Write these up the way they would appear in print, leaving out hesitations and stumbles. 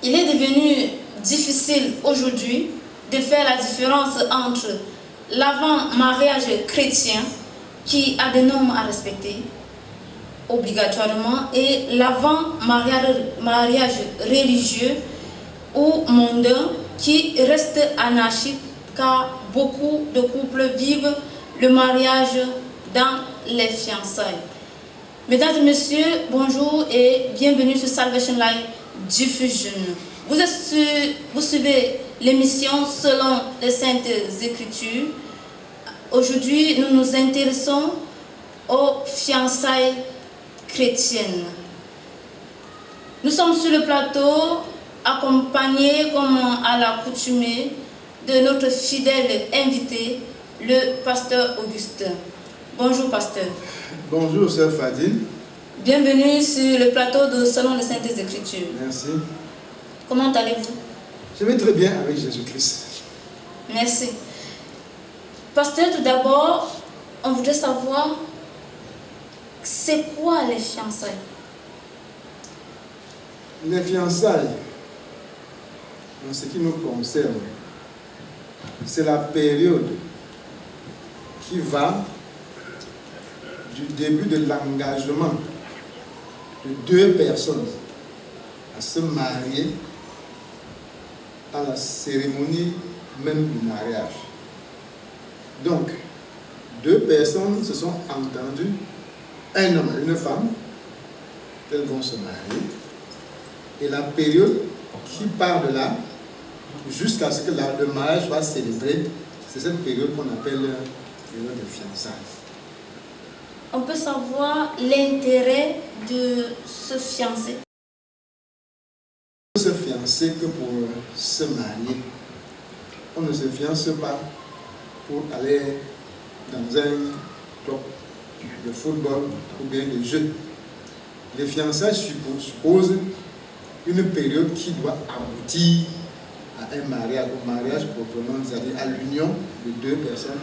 Il est devenu difficile aujourd'hui de faire la différence entre l'avant-mariage chrétien, qui a des normes à respecter obligatoirement, et l'avant-mariage religieux ou mondain qui reste anarchique, car beaucoup de couples vivent le mariage dans les fiançailles. Mesdames et messieurs, bonjour et bienvenue sur Salvation Life Diffusion. Vous suivez l'émission selon les Saintes Écritures. Aujourd'hui, nous nous intéressons aux fiançailles chrétiennes. Nous sommes sur le plateau, accompagnés comme à l'accoutumée de notre fidèle invité, le pasteur Augustin. Bonjour pasteur. Bonjour sœur Fadine. Bienvenue sur le plateau de Salon des Saintes Écritures. Merci. Comment allez-vous? Je vais très bien avec Jésus-Christ. Merci. Pasteur, tout d'abord, on voudrait savoir, c'est quoi les fiançailles? Les fiançailles, en ce qui nous concerne, c'est la période qui va du début de l'engagement de deux personnes à se marier à la cérémonie même du mariage. Donc, deux personnes se sont entendues, un homme et une femme, elles vont se marier, et la période qui part de là jusqu'à ce que le mariage soit célébré, c'est cette période qu'on appelle la période de fiançailles. On peut savoir l'intérêt de se fiancer? On ne se fiancer que pour se marier. On ne se fiance pas pour aller dans un club de football ou bien de jeu. Les fiançailles supposent une période qui doit aboutir à un mariage, au mariage proprement, c'est-à-dire à l'union de deux personnes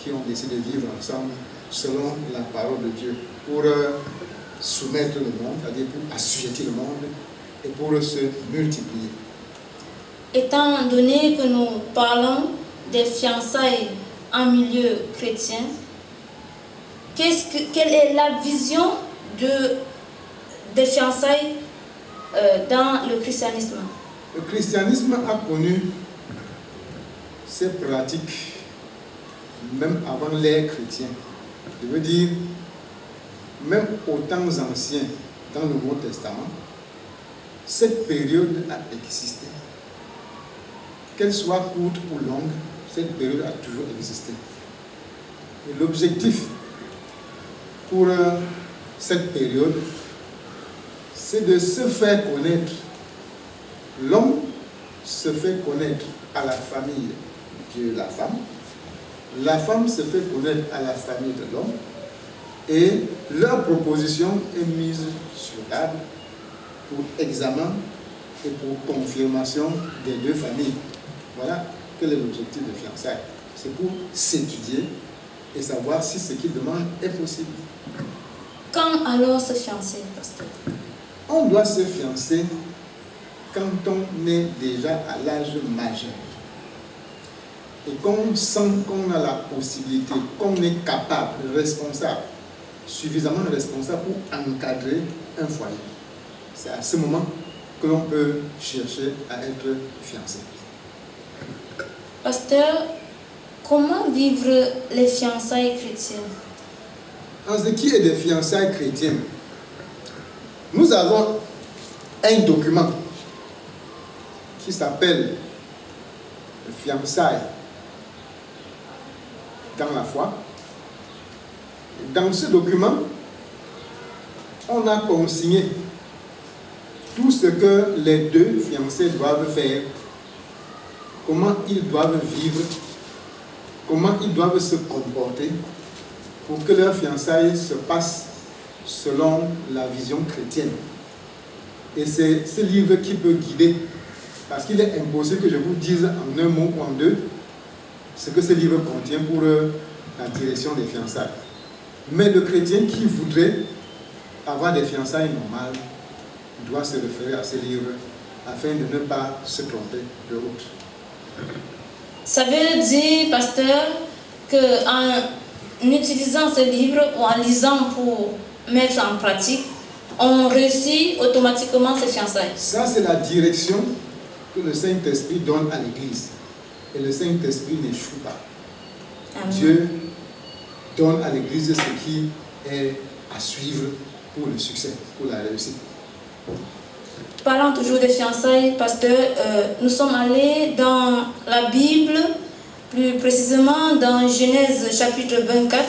qui ont décidé de vivre ensemble selon la parole de Dieu, pour soumettre le monde, c'est-à-dire pour assujettir le monde et pour se multiplier. Étant donné que nous parlons des fiançailles en milieu chrétien, quelle est la vision des fiançailles dans le christianisme? Le christianisme a connu ces pratiques même avant l'ère chrétienne. Je veux dire, même aux temps anciens, dans le Nouveau Testament, cette période a existé. Qu'elle soit courte ou longue, cette période a toujours existé. Et l'objectif pour cette période, c'est de se faire connaître. L'homme se fait connaître à la famille de la femme se fait connaître à la famille de l'homme, et leur proposition est mise sur table pour examen et pour confirmation des deux familles. Voilà quel est l'objectif de fiançailles. C'est pour s'étudier et savoir si ce qu'ils demandent est possible. Quand alors se fiancer, pasteur? On doit se fiancer quand on est déjà à l'âge majeur et qu'on sent qu'on a la possibilité, qu'on est capable, responsable, suffisamment responsable pour encadrer un foyer. C'est à ce moment que l'on peut chercher à être fiancé. Pasteur, comment vivre les fiançailles chrétiennes? En ce qui est des fiançailles chrétiennes, nous avons un document qui s'appelle fiançailles dans la foi. Dans ce document, on a consigné tout ce que les deux fiancés doivent faire, comment ils doivent vivre, comment ils doivent se comporter pour que leur fiançailles se passe selon la vision chrétienne. Et c'est ce livre qui peut guider, parce qu'il est impossible que je vous dise en un mot ou en deux ce que ce livre contient pour la direction des fiançailles. Mais le chrétien qui voudrait avoir des fiançailles normales doit se référer à ce livre afin de ne pas se tromper de route. Ça veut dire, pasteur, qu'en utilisant ce livre ou en lisant pour mettre en pratique, on réussit automatiquement ses fiançailles. Ça, c'est la direction que le Saint-Esprit donne à l'Église. Et le Saint-Esprit n'échoue pas. Amen. Dieu donne à l'Église ce qui est à suivre pour le succès, pour la réussite. Parlant toujours des fiançailles, pasteur, nous sommes allés dans la Bible, plus précisément dans Genèse chapitre 24,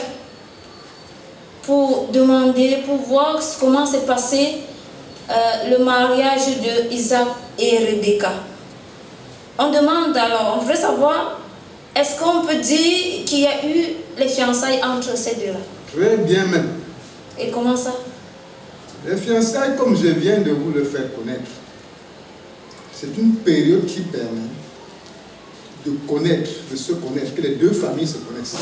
pour demander, pour voir comment s'est passé le mariage de Isaac et Rebecca. On demande alors, on voudrait savoir, est-ce qu'on peut dire qu'il y a eu les fiançailles entre ces deux-là? Très bien même. Et comment ça? Les fiançailles, comme je viens de vous le faire connaître, c'est une période qui permet de connaître, de se connaître, que les deux familles se connaissent.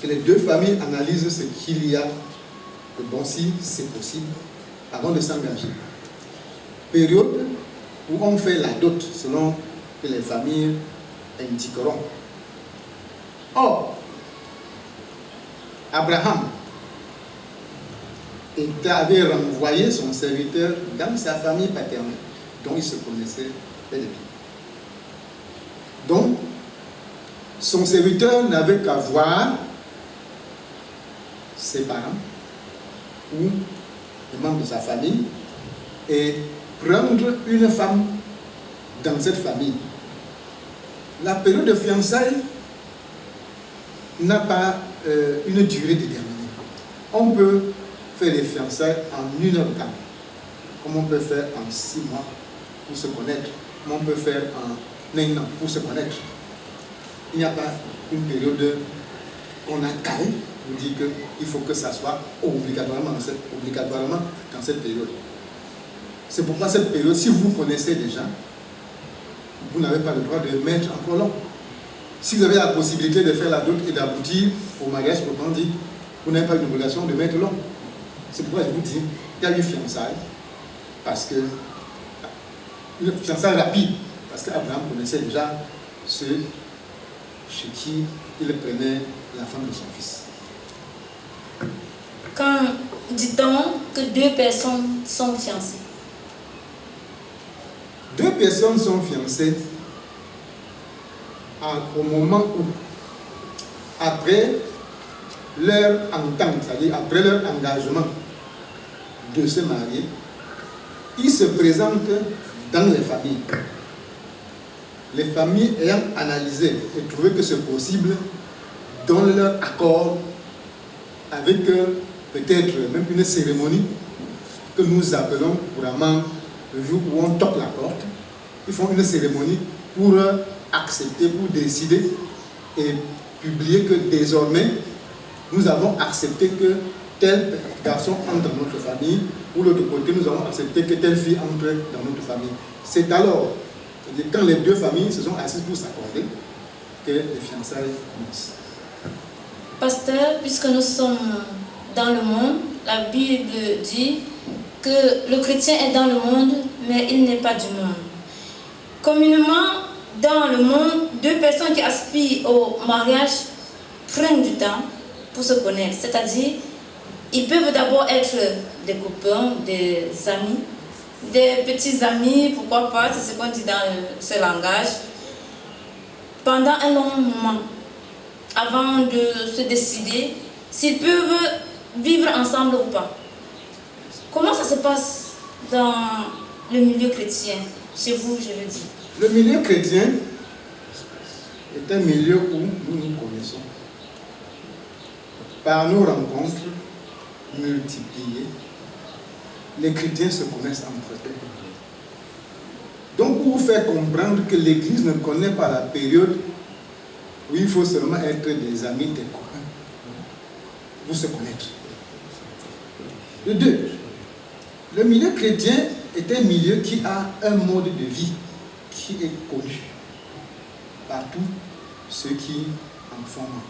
Que les deux familles analysent ce qu'il y a de bon, si c'est possible, avant de s'engager. Période où on fait la dot selon que les familles indiqueront. Or, Abraham avait renvoyé son serviteur dans sa famille paternelle, dont il se connaissait bel et bien. Donc, son serviteur n'avait qu'à voir ses parents ou les membres de sa famille et prendre une femme dans cette famille. La période de fiançailles n'a pas une durée déterminée. On peut faire les fiançailles en 1 heure de temps, comme on peut faire en 6 mois pour se connaître, comme on peut faire en 1 an pour se connaître. Il n'y a pas une période qu'on a calée pour dire qu'il faut que ça soit obligatoirement dans cette période. C'est pourquoi cette période, si vous connaissez déjà, vous n'avez pas le droit de mettre encore long. Si vous avez la possibilité de faire la dot et d'aboutir au mariage, proprement dit, vous n'avez pas une obligation de mettre long. C'est pourquoi je vous dis, il y a eu fiançailles, parce que une fiançaille rapide, parce qu'Abraham connaissait déjà chez qui il prenait la femme de son fils. Quand dit-on que 2 personnes sont fiancées? 2 personnes sont fiancées au moment où, après leur entente, c'est-à-dire après leur engagement de se marier, ils se présentent dans les familles. Les familles ayant analysé et trouvé que c'est possible, donnent leur accord avec peut-être même une cérémonie que nous appelons couramment le jour où on toque la porte. Ils font une cérémonie pour accepter, pour décider et publier que désormais nous avons accepté que tel garçon entre dans notre famille, ou l'autre côté nous avons accepté que telle fille entre dans notre famille. C'est alors, c'est-à-dire quand les 2 familles se sont assises pour s'accorder, que les fiançailles commencent. Pasteur, puisque nous sommes dans le monde, la Bible dit que le chrétien est dans le monde, mais il n'est pas du monde. Communément, dans le monde, 2 personnes qui aspirent au mariage prennent du temps pour se connaître. C'est-à-dire, ils peuvent d'abord être des copains, des amis, des petits amis, pourquoi pas, c'est ce qu'on dit dans ce langage, pendant un long moment, avant de se décider s'ils peuvent vivre ensemble ou pas. Comment ça se passe dans le milieu chrétien, chez vous, je le dis? Le milieu chrétien est un milieu où nous nous connaissons. Par nos rencontres multipliées, les chrétiens se connaissent entre eux. Donc, pour vous faire comprendre que l'Église ne connaît pas la période où il faut seulement être des amis, des copains, pour se connaître. De 2, le milieu chrétien est un milieu qui a un mode de vie qui est connu par tous ceux qui en font membre.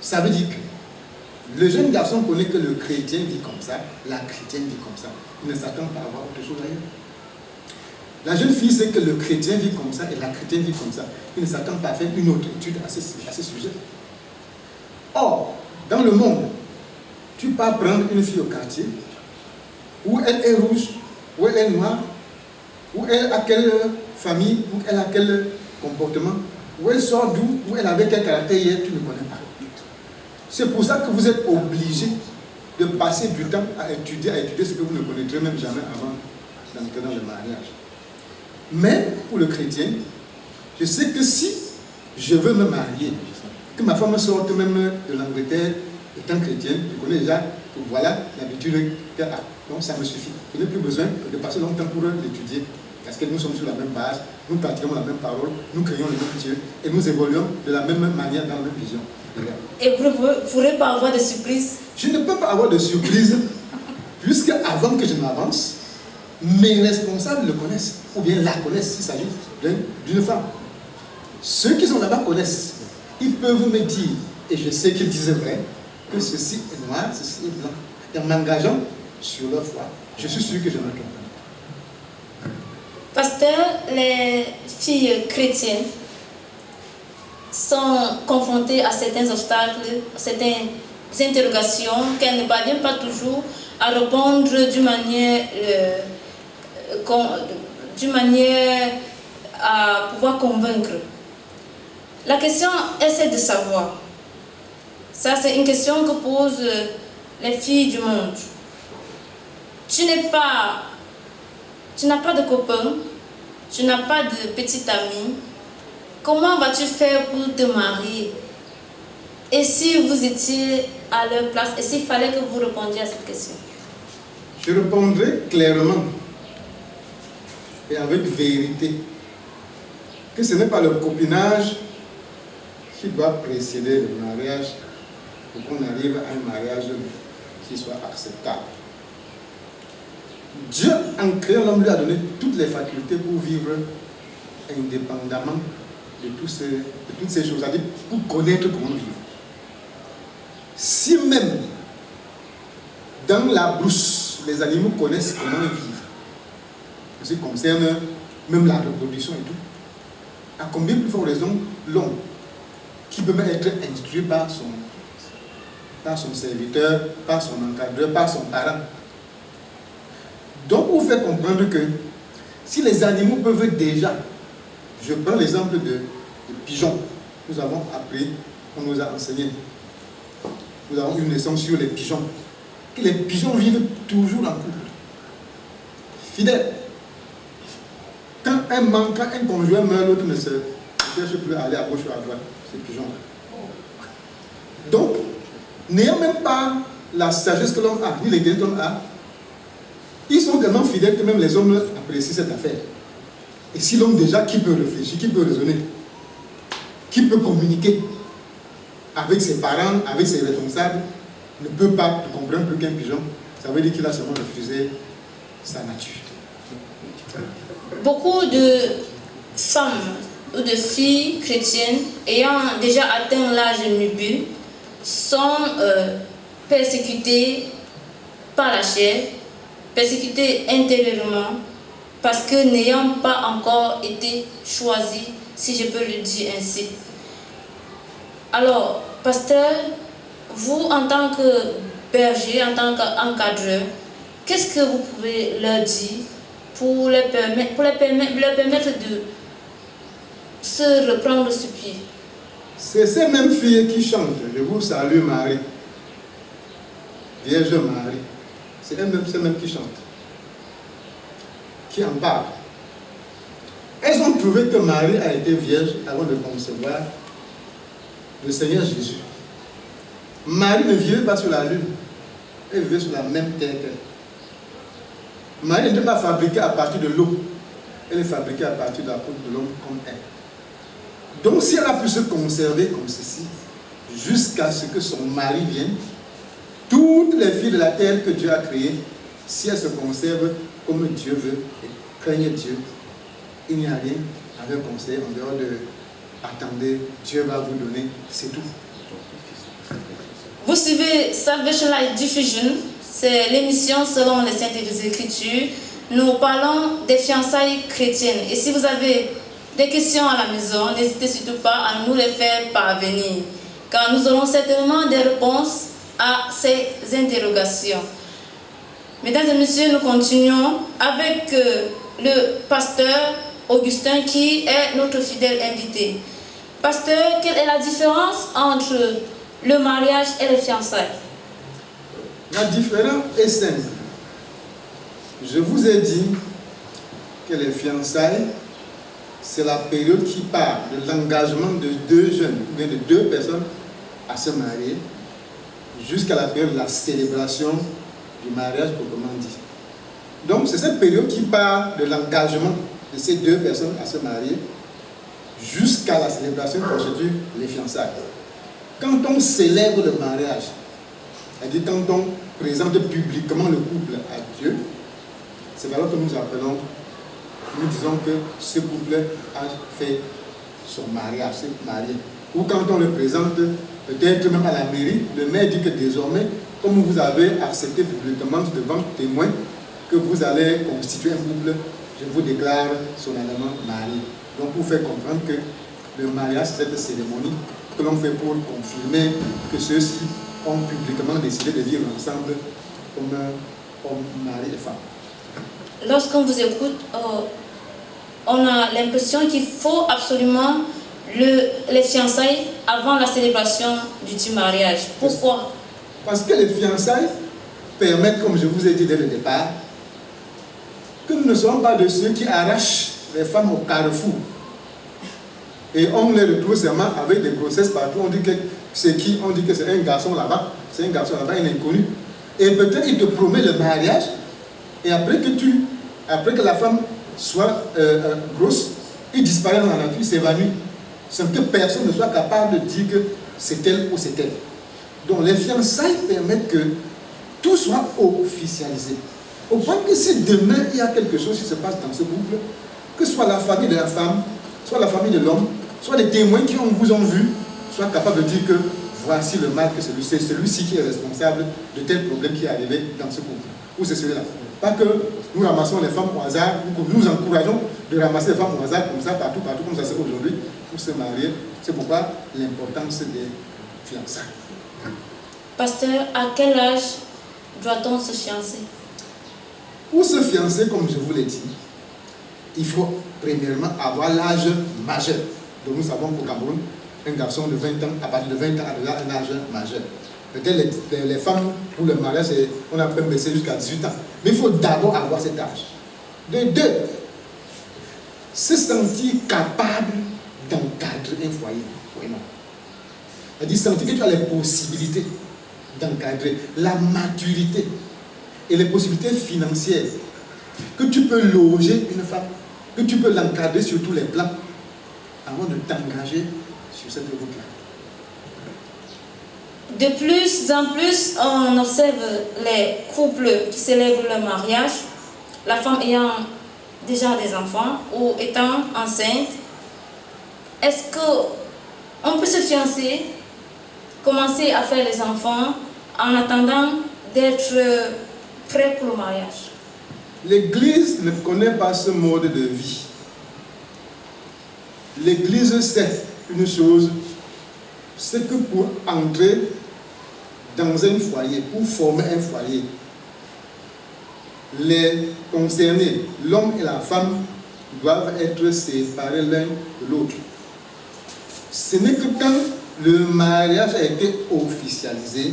Ça veut dire que le jeune garçon connaît que le chrétien vit comme ça, la chrétienne vit comme ça. Il ne s'attend pas à avoir autre chose ailleurs. La jeune fille sait que le chrétien vit comme ça et la chrétienne vit comme ça. Il ne s'attend pas à faire une autre étude à ce sujet. Or, dans le monde, tu pars prendre une fille au quartier, où elle est rouge, où elle est noire, où elle a quelle famille, où elle a quel comportement, où elle sort d'où, où elle avait quel caractère hier, tu ne connais pas. C'est pour ça que vous êtes obligé de passer du temps à étudier ce que vous ne connaîtrez même jamais avant d'entrer dans le mariage. Mais pour le chrétien, je sais que si je veux me marier, que ma femme sorte même de l'Angleterre, étant chrétienne, je connais déjà que voilà l'habitude qu'elle a. Donc ça me suffit. Je n'ai plus besoin de passer longtemps pour l'étudier. Parce que nous sommes sur la même base, nous pratiquons la même parole, nous créons le même Dieu et nous évoluons de la même manière dans la même vision. Et vous ne pourrez pas avoir de surprise? Je ne peux pas avoir de surprise, puisque avant que je m'avance, mes responsables le connaissent, ou bien la connaissent s'il s'agit d'une femme. Ceux qui sont là-bas connaissent. Ils peuvent me dire, et je sais qu'ils disent vrai, que ceci est noir, ceci est blanc. Et en m'engageant sur leur foi, je suis sûr que je ne me trompe pas. Pasteur, les filles chrétiennes sont confrontées à certains obstacles, certaines interrogations qu'elles ne parviennent pas toujours à répondre d'une manière à pouvoir convaincre. La question est celle de savoir. Ça, c'est une question que posent les filles du monde. Tu n'as pas de copain, tu n'as pas de petit ami. Comment vas-tu faire pour te marier? Et si vous étiez à leur place, et s'il fallait que vous répondiez à cette question? Je répondrai clairement et avec vérité que ce n'est pas le copinage qui doit précéder le mariage pour qu'on arrive à un mariage qui soit acceptable. Dieu, en créant l'homme, lui a donné toutes les facultés pour vivre indépendamment de toutes ces choses, c'est-à-dire pour connaître comment vivre. Si même dans la brousse, les animaux connaissent comment vivre, en ce qui concerne même la reproduction et tout, à combien plus forte raison l'homme, qui peut même être instruit par son serviteur, par son encadreur, par son parent. Donc, on fait comprendre que si les animaux peuvent déjà, je prends l'exemple de pigeons, nous avons appris, on nous a enseigné, nous avons une leçon sur les pigeons, que les pigeons vivent toujours en couple, fidèles. Quand un conjoint meurt, l'autre ne se cherche plus à aller à gauche ou à droite, ces pigeons-là. Donc, n'ayant même pas la sagesse que l'homme a, ni l'intelligence que l'homme a, ils sont tellement fidèles que même les hommes apprécient cette affaire. Et si l'homme déjà, qui peut réfléchir, qui peut raisonner, qui peut communiquer avec ses parents, avec ses responsables, ne peut pas comprendre plus qu'un pigeon, ça veut dire qu'il a seulement refusé sa nature. Beaucoup de femmes ou de filles chrétiennes ayant déjà atteint l'âge nubile sont persécutées par la chair, persécutées intérieurement, parce que n'ayant pas encore été choisies, si je peux le dire ainsi. Alors, pasteur, vous en tant que berger, en tant qu'encadreur, qu'est-ce que vous pouvez leur dire pour leur permettre de se reprendre sur pied? C'est ces mêmes filles qui chantent « Je vous salue Marie, Vierge Marie ». C'est ces mêmes qui chantent, qui en parlent. Elles ont trouvé que Marie a été vierge avant de concevoir le Seigneur Jésus. Marie ne vivait pas sur la lune, elle vivait sur la même terre qu'elle. Marie n'était pas fabriquée à partir de l'eau, elle est fabriquée à partir de la peau de l'homme comme elle. Donc si elle a pu se conserver comme ceci, jusqu'à ce que son mari vienne, toutes les filles de la terre que Dieu a créées, si elles se conservent comme Dieu veut et craignent Dieu, il n'y a rien à leur conseiller en dehors de attendez, Dieu va vous donner, c'est tout. Vous suivez Salvation Life Diffusion, c'est l'émission selon les Saintes Écritures. nous parlons des fiançailles chrétiennes. Et si vous avez des questions à la maison, n'hésitez surtout pas à nous les faire parvenir, car nous aurons certainement des réponses à ces interrogations. Mesdames et messieurs, nous continuons avec le pasteur Augustin qui est notre fidèle invité. Pasteur, quelle est la différence entre le mariage et les fiançailles? La différence est simple. Je vous ai dit que les fiançailles, c'est la période qui part de l'engagement de deux jeunes, ou bien de deux personnes à se marier, jusqu'à la période de la célébration du mariage proprement dit. Donc c'est cette période qui part de l'engagement de ces deux personnes à se marier jusqu'à la célébration qui constitue les fiançailles. Quand on célèbre le mariage, c'est-à-dire quand on présente publiquement le couple à Dieu, c'est alors que nous appelons, nous disons que ce couple a fait son mariage, s'est marié. Ou quand on le présente, peut-être même à la mairie, le maire dit que désormais, comme vous avez accepté publiquement devant témoins que vous allez constituer un couple, je vous déclare solennellement marié. Donc pour faire comprendre que le mariage, c'est cette cérémonie que l'on fait pour confirmer que ceux-ci ont publiquement décidé de vivre ensemble comme homme, mari et femme. Lorsqu'on vous écoute, on a l'impression qu'il faut absolument les fiançailles avant la célébration du mariage. Pourquoi? Parce que les fiançailles permettent, comme je vous ai dit dès le départ, que nous ne sommes pas de ceux qui arrachent les femmes au carrefour. Et on les retrouve seulement avec des grossesses partout. On dit que c'est qui? On dit que c'est un garçon là-bas. C'est un garçon là-bas, un inconnu. Et peut-être il te promet le mariage. Et après que la femme soit grosse, il disparaît dans la nature, il s'évanouit. Sans que personne ne soit capable de dire que c'est elle ou c'est elle. Donc les fiançailles permettent que tout soit officialisé. Au point que si demain il y a quelque chose qui se passe dans ce couple, que ce soit la famille de la femme, soit la famille de l'homme, soit les témoins qui vous ont vu, soient capables de dire que voici le mal que c'est celui-ci qui est responsable de tel problème qui est arrivé dans ce couple. Ou c'est celui-là. Pas que nous ramassons les femmes au hasard, ou que nous encourageons de ramasser les femmes au hasard comme ça, partout, comme ça c'est aujourd'hui, pour se marier. C'est pourquoi l'importance des fiançailles. Pasteur, à quel âge doit-on se fiancer? Pour se fiancer, comme je vous l'ai dit, il faut premièrement avoir l'âge majeur. Donc nous savons qu'au Cameroun, un garçon de 20 ans, à partir de 20 ans, a déjà un âge majeur. Peut-être les femmes, pour le mariage, on a pu baisser jusqu'à 18 ans. Mais il faut d'abord avoir cet âge. De deux, se sentir capable d'encadrer un foyer. Vraiment. C'est-à-dire sentir que tu as les possibilités d'encadrer, la maturité et les possibilités financières, que tu peux loger une femme, que tu peux l'encadrer sur tous les plans avant de t'engager sur cette route-là. De plus en plus, on observe les couples qui célèbrent le mariage, la femme ayant déjà des enfants ou étant enceinte. Est-ce qu'on peut se fiancer, commencer à faire les enfants en attendant d'être prêt pour le mariage? L'Église ne connaît pas ce mode de vie. L'Église sait une chose, c'est que pour entrer dans un foyer, pour former un foyer, les concernés, l'homme et la femme, doivent être séparés l'un de l'autre. Ce n'est que quand le mariage a été officialisé,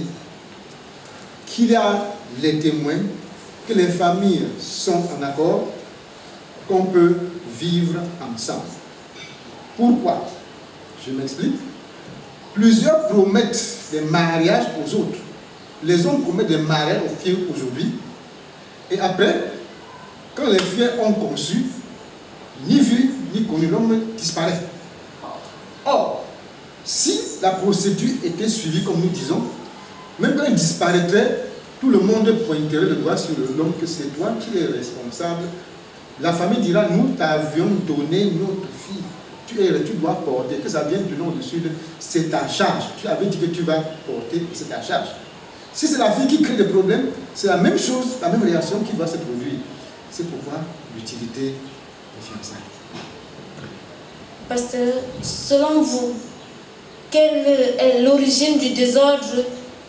qu'il y a les témoins, que les familles sont en accord, qu'on peut vivre ensemble. Pourquoi? Je m'explique. Plusieurs promettent des mariages aux autres. Les hommes promettent des mariages aux filles aujourd'hui. Et après, quand les filles ont conçu, ni vu, ni connu, l'homme disparaît. Or, si la procédure était suivie comme nous disons, même quand il disparaîtrait, tout le monde pointerait le doigt sur l'homme que c'est toi qui es responsable. La famille dira, nous t'avions donné notre fille. Tu dois porter, que ça vienne du nord au sud, c'est ta charge. Tu avais dit que tu vas porter, c'est ta charge. Si c'est la fille qui crée des problèmes, c'est la même chose, la même réaction qui va se produire. C'est pourquoi l'utilité des fiançailles. Pasteur, selon vous, quelle est l'origine du désordre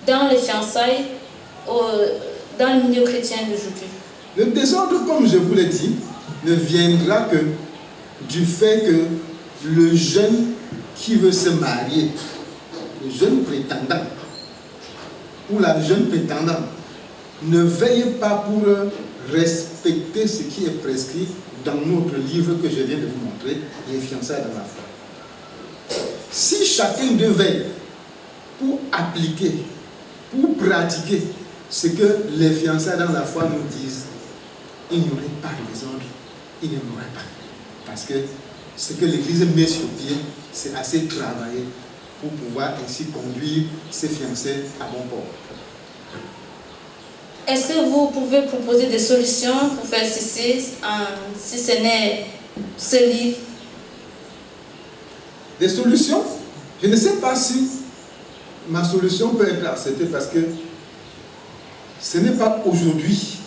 dans les fiançailles dans le milieu chrétien d'aujourd'hui? Le désordre, comme je vous l'ai dit, ne viendra que du fait que le jeune qui veut se marier, le jeune prétendant ou la jeune prétendante, ne veille pas pour respecter ce qui est prescrit dans notre livre que je viens de vous montrer, les fiançailles dans la foi. Si chacun veille pour appliquer, pour pratiquer ce que les fiançailles dans la foi nous disent, il n'y aurait pas de désordre, il n'y en aurait pas. Parce que ce que l'Église met sur pied, c'est assez travaillé pour pouvoir ainsi conduire ses fiancés à bon port. Est-ce que vous pouvez proposer des solutions pour faire cesser, si ce n'est ce livre? Des solutions? Je ne sais pas si ma solution peut être acceptée parce que ce n'est pas aujourd'hui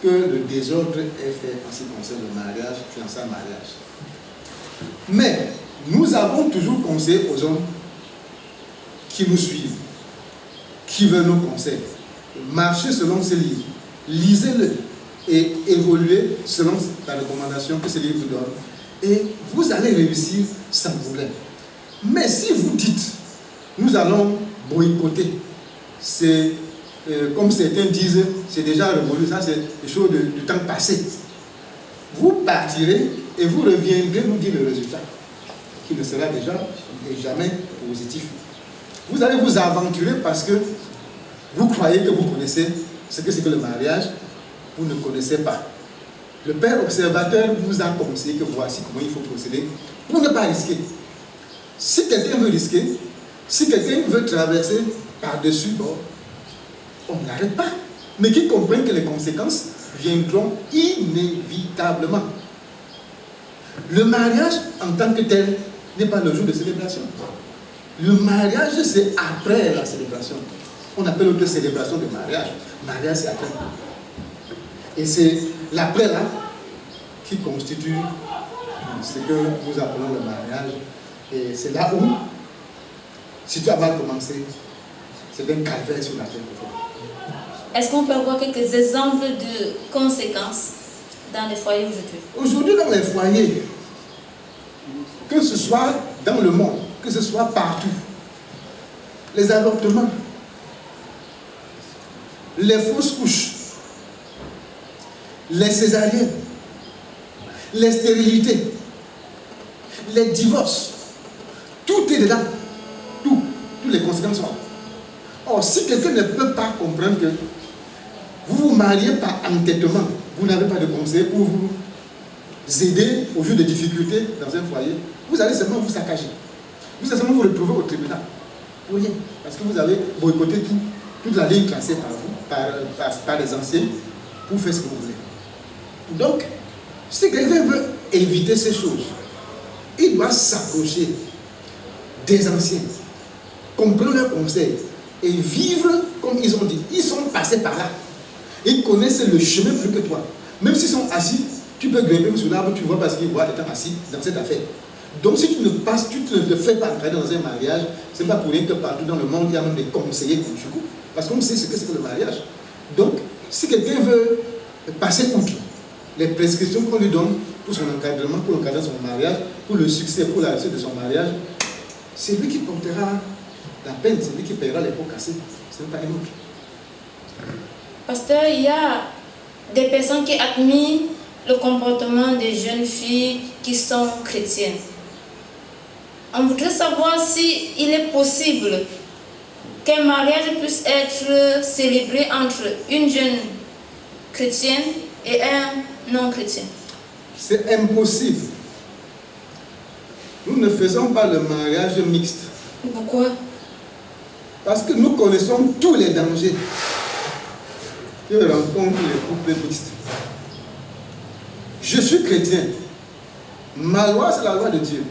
que le désordre est fait en ce qui concerne le mariage, fiançailles, mariage. Mais nous avons toujours conseillé aux hommes qui nous suivent, qui veulent nos conseils. Marchez selon ces livres, lisez-le et évoluez selon la recommandation que ces livres vous donnent. Et vous allez réussir sans problème. Mais si vous dites, nous allons boycotter, c'est comme certains disent, c'est déjà révolu, ça c'est des choses du temps passé. Vous partirez et vous reviendrez nous dire le résultat, qui ne sera déjà et jamais positif. Vous allez vous aventurer parce que vous croyez que vous connaissez ce que c'est que le mariage, vous ne connaissez pas. Le père observateur vous a conseillé que voici comment il faut procéder pour ne pas risquer. Si quelqu'un veut risquer, si quelqu'un veut traverser par-dessus bord, on ne l'arrête pas. Mais qu'ils comprennent que les conséquences viendront inévitablement. Le mariage, en tant que tel, n'est pas le jour de célébration. Le mariage, c'est après la célébration. On appelle autre célébration de mariage. Mariage, c'est après. Et c'est l'après-là qui constitue ce que nous appelons le mariage. Et c'est là où, si tu as mal commencé, c'est un calvaire sur la terre. Est-ce qu'on peut avoir quelques exemples de conséquences dans les foyers aujourd'hui? Aujourd'hui, dans les foyers, que ce soit dans le monde, que ce soit partout, les avortements, les fausses couches, les césariennes, les stérilités, les divorces, tout est dedans. Toutes les conséquences sont. Or, si quelqu'un ne peut pas comprendre que vous vous mariez par entêtement, vous n'avez pas de conseil pour vous aider au jour de difficultés dans un foyer, vous allez seulement vous saccager. Vous allez seulement vous retrouver au tribunal. Pour rien. Parce que vous avez boycotté toute la ligne tracée par vous, par les anciens, pour faire ce que vous voulez. Donc, si quelqu'un veut éviter ces choses, il doit s'approcher des anciens, comprendre leurs conseils et vivre comme ils ont dit. Ils sont passés par là. Ils connaissent le chemin plus que toi. Même s'ils sont assis, tu peux grimper sur l'arbre, tu vois parce qu'ils voient étant assis dans cette affaire. Donc si tu ne te fais pas entrer dans un mariage, ce n'est pas pour rien que partout dans le monde, il y a même des conseillers conjugaux. Parce qu'on sait ce que c'est que le mariage. Donc, si quelqu'un veut passer outre les prescriptions qu'on lui donne pour son encadrement, pour encadrer son mariage, pour le succès, pour la réussite de son mariage, c'est lui qui portera la peine, c'est lui qui paiera les pots cassés. Ce n'est pas un autre. Pasteur, il y a des personnes qui admirent le comportement des jeunes filles qui sont chrétiennes. On voudrait savoir s'il est possible qu'un mariage puisse être célébré entre une jeune chrétienne et un non-chrétien. C'est impossible. Nous ne faisons pas le mariage mixte. Pourquoi? Parce que nous connaissons tous les dangers que rencontrent les couples mixtes. Je suis chrétien. Ma loi, c'est la loi de Dieu.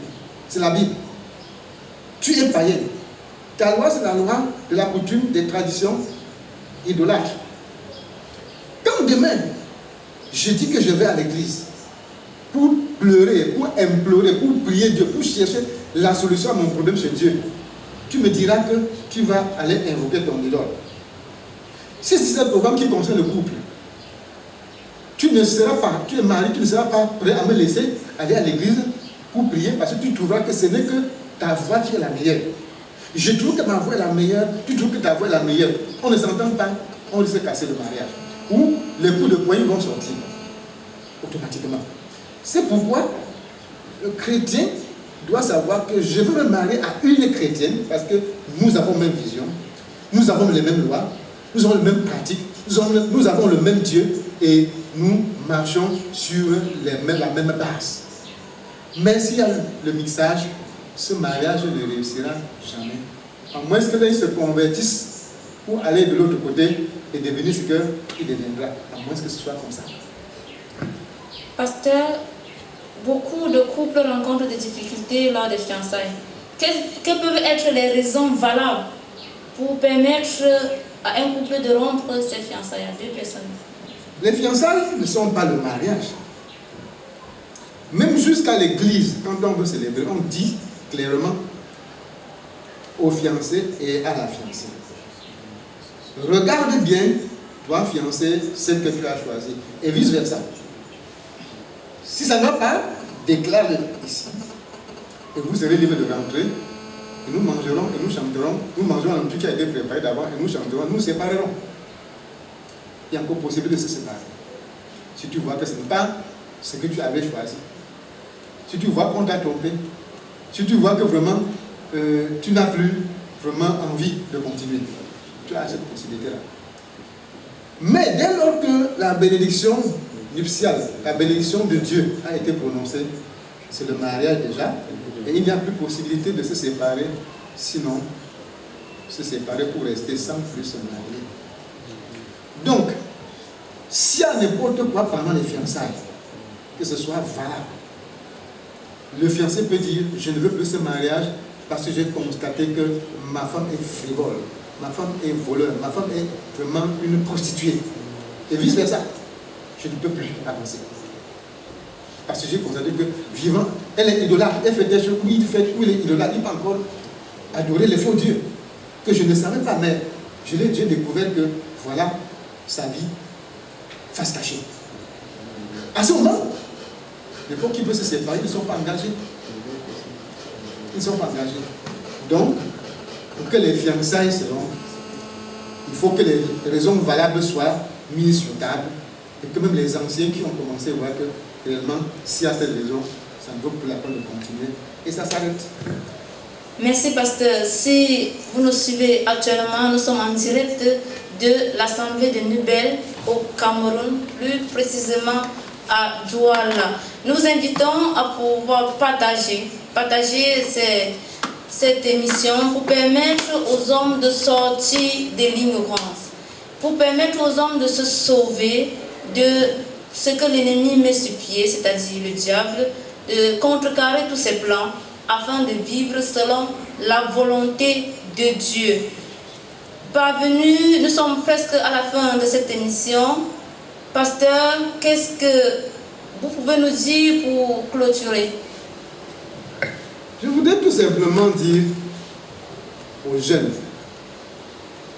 C'est la Bible. Tu es païen. Ta loi, c'est la loi de la coutume, des traditions idolâtres. Quand quand demain, je dis que je vais à l'église pour pleurer, pour implorer, pour prier Dieu, pour chercher la solution à mon problème chez Dieu, tu me diras que tu vas aller invoquer ton idole. Si c'est un programme qui concerne le couple, tu ne seras pas, tu es marié, tu ne seras pas prêt à me laisser aller à l'église pour prier parce que tu trouveras que ce n'est que ta voix qui est la meilleure. Je trouve que ma voix est la meilleure, tu trouves que ta voix est la meilleure. On ne s'entend pas, on risque de casser le mariage. Ou les coups de poing vont sortir automatiquement. C'est pourquoi le chrétien doit savoir que je veux me marier à une chrétienne parce que nous avons la même vision, nous avons les mêmes lois, nous avons les mêmes pratiques, nous avons le même Dieu et nous marchons sur la même base. Mais s'il y a le mixage, ce mariage ne réussira jamais. À moins que l'un se convertisse pour aller de l'autre côté et devenir ce qu'il deviendra. À moins que ce soit comme ça. Pasteur, beaucoup de couples rencontrent des difficultés lors des fiançailles. Quelles peuvent être les raisons valables pour permettre à un couple de rompre ses fiançailles à deux personnes? Les fiançailles ne sont pas le mariage. Même jusqu'à l'église, quand on veut célébrer, on dit clairement au fiancé et à la fiancée. Regarde bien, toi fiancé, celle que tu as choisie, et vice versa. Si ça ne va pas, déclare-le ici. Et vous serez libre de rentrer, et nous mangerons, et nous chanterons, nous mangerons un truc qui a été préparé d'avant, et nous chanterons, nous séparerons. Il y a encore possibilité de se séparer. Si tu vois que ce n'est pas ce que tu avais choisi, si tu vois qu'on t'a trompé, si tu vois que vraiment tu n'as plus vraiment envie de continuer, tu as cette possibilité-là. Mais dès lors que la bénédiction nuptiale, la bénédiction de Dieu a été prononcée, c'est le mariage déjà, et il n'y a plus possibilité de se séparer, sinon se séparer pour rester sans plus se marier. Donc, s'il y a n'importe quoi pendant les fiançailles, que ce soit valable, le fiancé peut dire « je ne veux plus ce mariage parce que j'ai constaté que ma femme est frivole, ma femme est voleur, ma femme est vraiment une prostituée. » Et vice versa, je ne peux plus avancer. Parce que j'ai constaté que vivant, elle est idolâtre, elle fait des choses où il est idolâtre, il peut encore adorer les faux dieux, que je ne savais pas, mais j'ai découvert que voilà sa vie face cachée. À ce moment, les gens qui veulent se séparer, ils ne sont pas engagés. Ils ne sont pas engagés. Donc, pour que les fiançailles se rompent, il faut que les raisons valables soient mises sur table et que même les anciens qui ont commencé voient que réellement, s'il y a cette raison, ça ne vaut plus la peine de continuer et ça s'arrête. Merci pasteur. Si vous nous suivez actuellement, nous sommes en direct de l'Assemblée de Nubel au Cameroun, plus précisément à Douala. Nous vous invitons à pouvoir partager cette émission pour permettre aux hommes de sortir de l'ignorance, pour permettre aux hommes de se sauver de ce que l'ennemi met sur pied, c'est-à-dire le diable, de contrecarrer tous ses plans afin de vivre selon la volonté de Dieu. Parvenus, nous sommes presque à la fin de cette émission. Pasteur, qu'est-ce que vous pouvez nous dire pour clôturer? Je voudrais tout simplement dire aux jeunes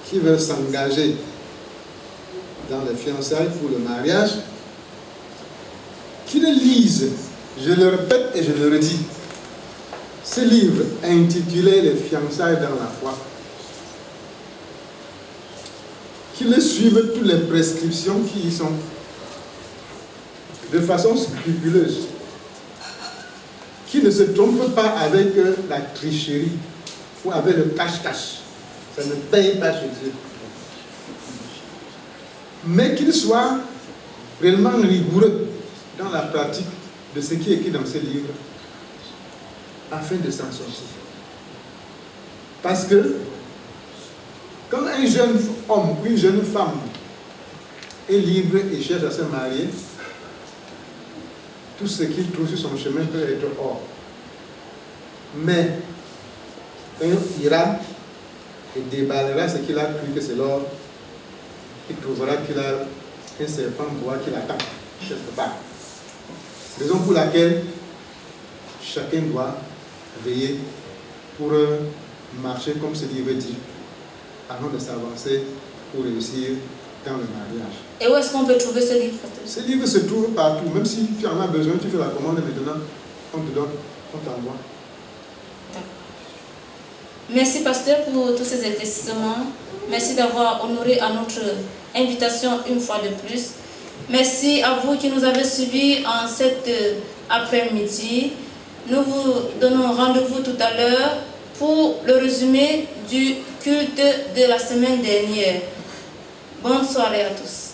qui veulent s'engager dans les fiançailles pour le mariage, qu'ils lisent, je le répète et je le redis, ce livre intitulé « Les fiançailles dans la foi », qu'ils suivent toutes les prescriptions qui y sont de façon scrupuleuse, qu'ils ne se trompent pas avec la tricherie ou avec le cache-cache. Ça ne paye pas chez Dieu. Mais qu'ils soient réellement rigoureux dans la pratique de ce qui est écrit dans ce livre afin de s'en sortir. Parce que quand un jeune homme ou une jeune femme est libre et cherche à se marier, tout ce qu'il trouve sur son chemin peut être or. Mais quand il ira et déballera ce qu'il a cru que c'est l'or, il trouvera qu'il a un serpent bois qui l'attaque quelque part. Raison pour laquelle chacun doit veiller pour marcher comme ce livre dit, avant de s'avancer pour réussir dans le mariage. Et où est-ce qu'on peut trouver ce livre, pasteur? Ce livre se trouve partout, même si tu en as besoin, tu fais la commande maintenant, on te donne, on t'envoie. Merci pasteur pour tous ces éclaircissements. Merci d'avoir honoré à notre invitation une fois de plus. Merci à vous qui nous avez suivis en cet après-midi. Nous vous donnons rendez-vous tout à l'heure pour le résumé du culte de la semaine dernière. Bonne soirée à tous.